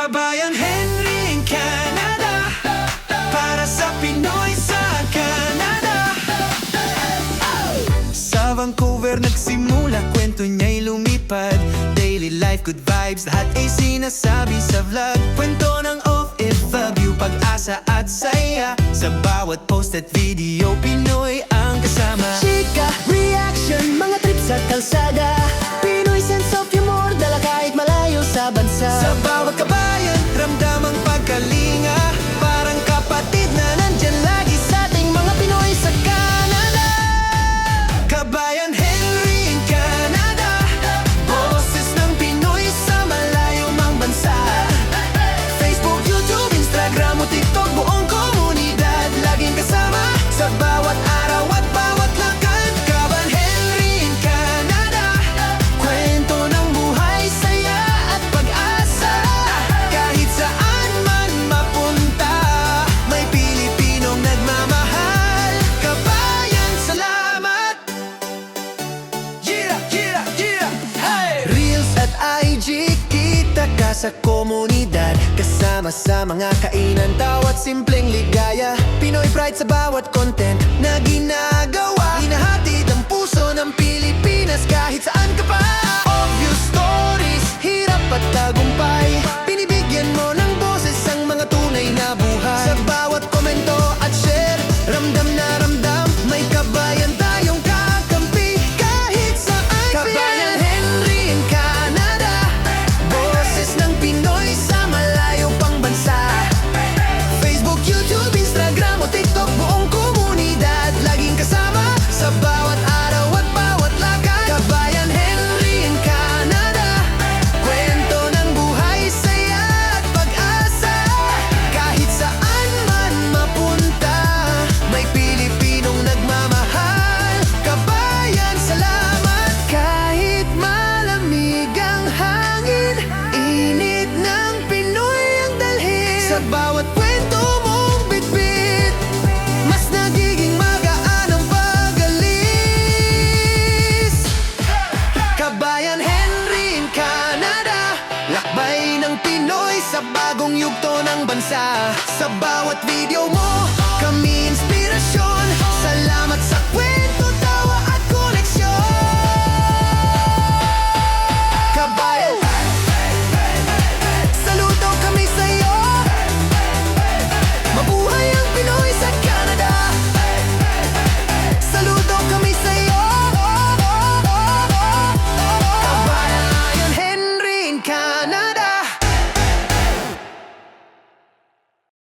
Kabayan Henry in Canada, para sa Pinoy sa Canada. Sa Vancouver nagsimula, kwento niya'y lumipad. Daily life, good vibes, lahat ay sinasabi sa vlog. Kwento ng OFW, pag-asa at saya. Sa bawat post at video, Pinoy ang kasama. Chika, reaction, mga trips at kalsada. Pinoy sense of humor, dala kahit malayo sa bansa. Sa bawat kabayan, ramdam ang pagkalinga. Parang kapatid na nandyan lagi sa ating mga Pinoy sa Canada. Kabayan Henry in Canada, boses ng Pinoy sa malayo mang bansa. Facebook, YouTube, Instagram o TikTok, buong komunidad laging kasama sa bawat araw at bawat lakad. Kabayan Henry in Canada, kwento ng buhay, saya at pag-asa. Kahit saan man mapunta, may Pilipinong nagmamahal. Kabayan, salamat! Yeah, yeah, yeah! Hey! Reels at IG, kita ka sa komunidad. Kasama sa mga kainan, tawat simpleng ligaya. Pinoy pride sa bawat content na ginagawa. Hinahatid ang puso ng Pilipinas kahit saan ka pa. Obvious stories, hirap at tagumpay. Binibigyan mo ng boses ang mga tunay na buhay. Sa bawat komento at share, ramdam na ramdam, may kabayan tayong kakampi kahit saan. Kabayan Henry in Canada, boses ng Pinoy sa malayo pang bansa. Facebook, YouTube, Instagram o TikTok, buong komunidad laging kasama sa bawat araw at bawat lakad. Kabayan Henry in Canada, kwento ng buhay, saya at pag-asa. Kahit saan man mapunta, may Pilipinong nagmamahal. Kabayan, salamat! Kahit malamig ang hangin, init ng Pinoy ang dalhin. Sa bawat kwento mong bitbit, mas nagiging magaan ang pag-alis. Kabayan Henry in Canada, lakbay ng Pinoy sa bagong yugto ng bansa. Sa bawat video mo, kami inspirasyon.